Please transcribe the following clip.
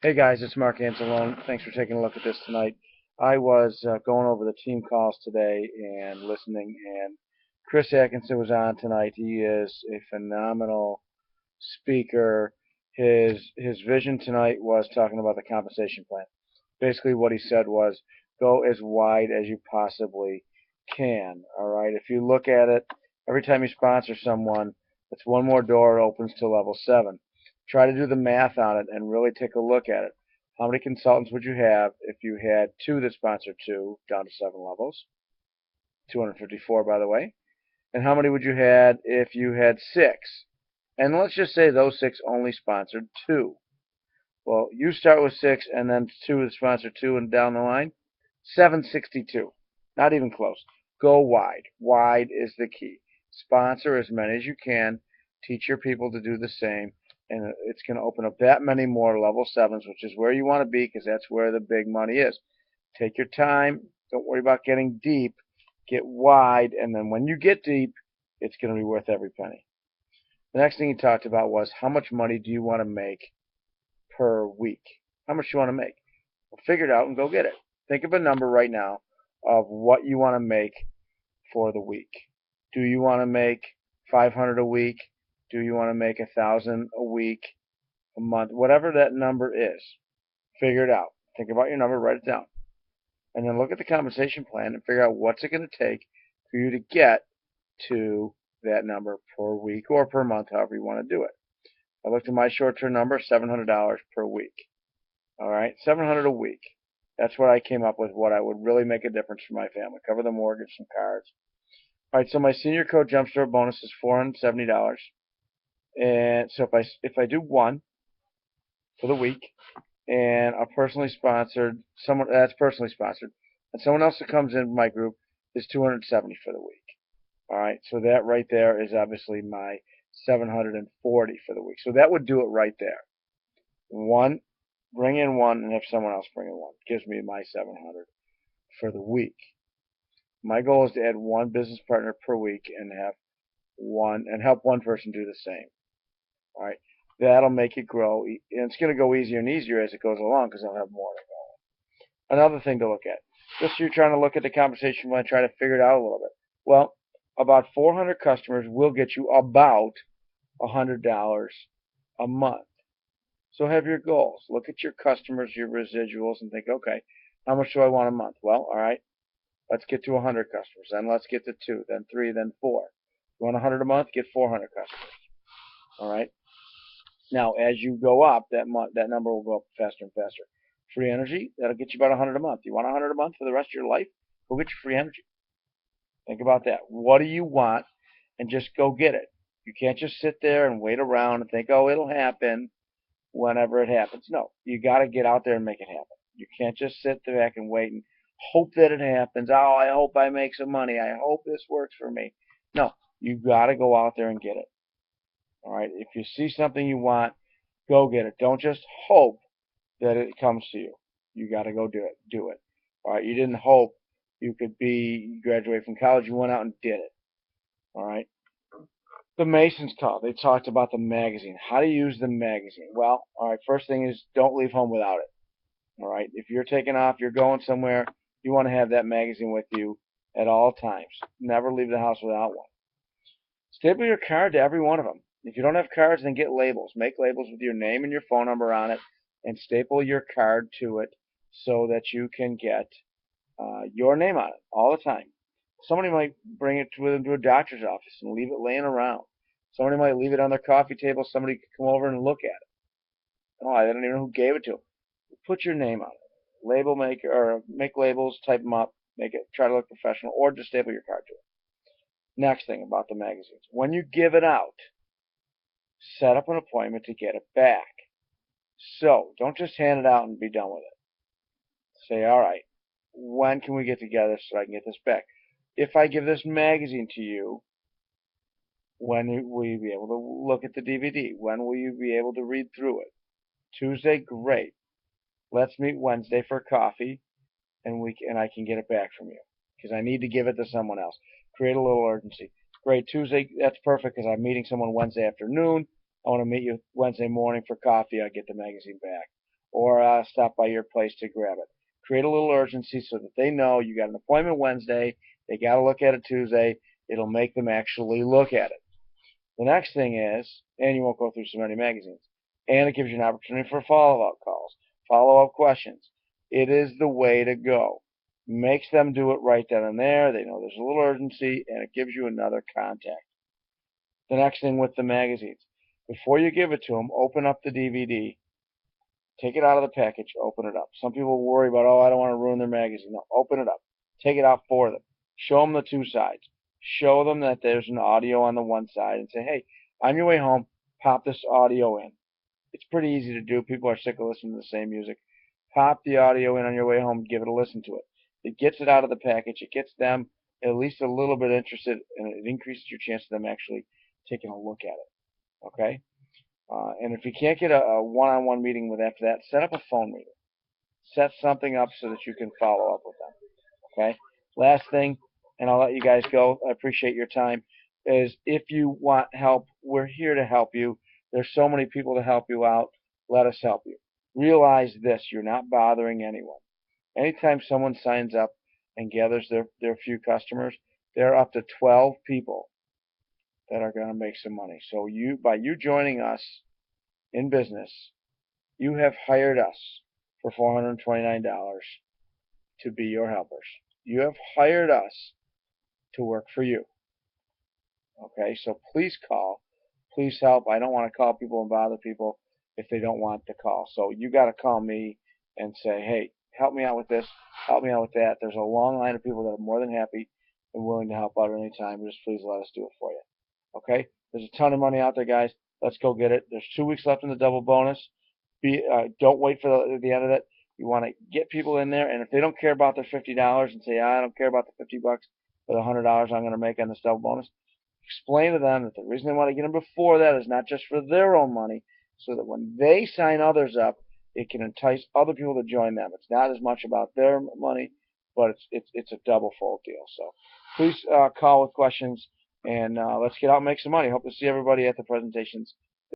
Hey guys, it's Mark Anzalone. Thanks for taking a look at this tonight. I was going over the team calls today and listening, and Chris Atkinson was on tonight. He is a phenomenal speaker. His vision tonight was talking about the compensation plan. Basically, what he said was go as wide as you possibly can. All right. If you look at it, every time you sponsor someone, it's one more door opens to level 7. Try to do the math on it and really take a look at it. How many consultants would you have if you had two that sponsored two down to 7 levels? 254, by the way. And how many would you had if you had six? And let's just say those six only sponsored two. Well, you start with six, and then two is sponsor two, and down the line, 762. Not even close. Go wide. Wide is the key. Sponsor as many as you can. Teach your people to do the same, and it's going to open up that many more level 7s, which is where you want to be because that's where the big money is. Take your time. Don't worry about getting deep. Get wide, and then when you get deep, it's going to be worth every penny. The next thing he talked about was how much money do you want to make per week? How much do you want to make? Well, figure it out and go get it. Think of a number right now of what you want to make for the week. Do you want to make 500 a week? Do you want to make 1,000 a week, a month? Whatever that number is, figure it out. Think about your number, write it down, and then look at the compensation plan and figure out what's it going to take for you to get to that number per week or per month, however you want to do it. I looked at my short-term number, $700 per week. All right, 700 a week. That's what I came up with. What I would really make a difference for my family, cover the mortgage, some cards. All right, so my senior code jumpstart bonus is $470, and so if I do one for the week, and a personally sponsored someone that's personally sponsored, and someone else that comes in my group is 270 for the week. All right, so that right there is obviously my 740 for the week. So that would do it right there. One, bring in one, and have someone else bring in one. Gives me my 700 for the week. My goal is to add one business partner per week and have one and help one person do the same. All right, that'll make it grow, and it's going to go easier and easier as it goes along because I'll have more to go. Another thing to look at, just you're trying to look at the compensation plan, try to figure it out a little bit. Well, about 400 customers will get you about $100 a month. So have your goals. Look at your customers, your residuals, and think, okay, how much do I want a month? Well, all right, let's get to 100 customers. Then let's get to 2, then 3, then 4. You want 100 a month? Get 400 customers. All right. Now, as you go up, that number will go up faster and faster. Free energy, that'll get you about 100 a month. You want 100 a month for the rest of your life? Go get your free energy. Think about that. What do you want? And just go get it. You can't just sit there and wait around and think, oh, it'll happen whenever it happens. No, you got to get out there and make it happen. You can't just sit back and wait and hope that it happens. Oh, I hope I make some money. I hope this works for me. No, you got to go out there and get it. All right. If you see something you want, go get it. Don't just hope that it comes to you. You got to go do it. Do it. All right. You didn't hope you graduate from college. You went out and did it. All right. The Masons call. They talked about the magazine. How to use the magazine. Well, all right. First thing is don't leave home without it. All right. If you're taking off, you're going somewhere, you want to have that magazine with you at all times. Never leave the house without one. Staple your card to every one of them. If you don't have cards, then get labels. Make labels with your name and your phone number on it, and staple your card to it so that you can get your name on it all the time. Somebody might bring it with them to a doctor's office and leave it laying around. Somebody might leave it on their coffee table. Somebody could come over and look at it. Oh, I don't even know who gave it to them. Put your name on it. Label maker or make labels, type them up, make it try to look professional, or just staple your card to it. Next thing about the magazines, when you give it out, set up an appointment to get it back. So don't just hand it out and be done with it. Say, all right, when can we get together so I can get this back? If I give this magazine to you, when will you be able to look at the DVD? When will you be able to read through it? Tuesday, great. Let's meet Wednesday for coffee, and I can get it back from you because I need to give it to someone else. Create a little urgency. Great, Tuesday, that's perfect because I'm meeting someone Wednesday afternoon. I want to meet you Wednesday morning for coffee. I get the magazine back. or stop by your place to grab it. Create a little urgency so that they know you got an appointment Wednesday, they got to look at it Tuesday. It'll make them actually look at it. The next thing is, and you won't go through so many magazines, and it gives you an opportunity for follow-up calls, follow-up questions. It is the way to go. Makes them do it right then and there. They know there's a little urgency, and it gives you another contact. The next thing with the magazines, before you give it to them, open up the DVD, take it out of the package, open it up. Some people worry about, oh, I don't want to ruin their magazine. No, open it up. Take it out for them. Show them the two sides. Show them that there's an audio on the one side and say, hey, on your way home, pop this audio in. It's pretty easy to do. People are sick of listening to the same music. Pop the audio in on your way home, give it a listen to it. It gets it out of the package. It gets them at least a little bit interested, and it increases your chance of them actually taking a look at it. Okay? And if you can't get a one-on-one meeting with after that, set up a phone meeting. Set something up so that you can follow up with them. Okay? Last thing, and I'll let you guys go. I appreciate your time. Is if you want help, we're here to help you. There's so many people to help you out. Let us help you. Realize this: you're not bothering anyone. Anytime someone signs up and gathers their few customers, there are up to 12 people that are going to make some money. So by you joining us in business, you have hired us for $429 to be your helpers. You have hired us to work for you. Okay, so please call. Please help. I don't want to call people and bother people if they don't want the call. So you got to call me and say, hey, help me out with this, help me out with that. There's a long line of people that are more than happy and willing to help out at any time. Just please let us do it for you. Okay? There's a ton of money out there, guys. Let's go get it. There's 2 weeks left in the double bonus. Don't wait for the end of it. You want to get people in there, and if they don't care about their $50 and say, I don't care about the $50 or the $100 I'm going to make on this double bonus, explain to them that the reason they want to get them before that is not just for their own money, so that when they sign others up, it can entice other people to join them. It's not as much about their money, but it's a double fold deal. So please call with questions, and let's get out and make some money. Hope to see everybody at the presentations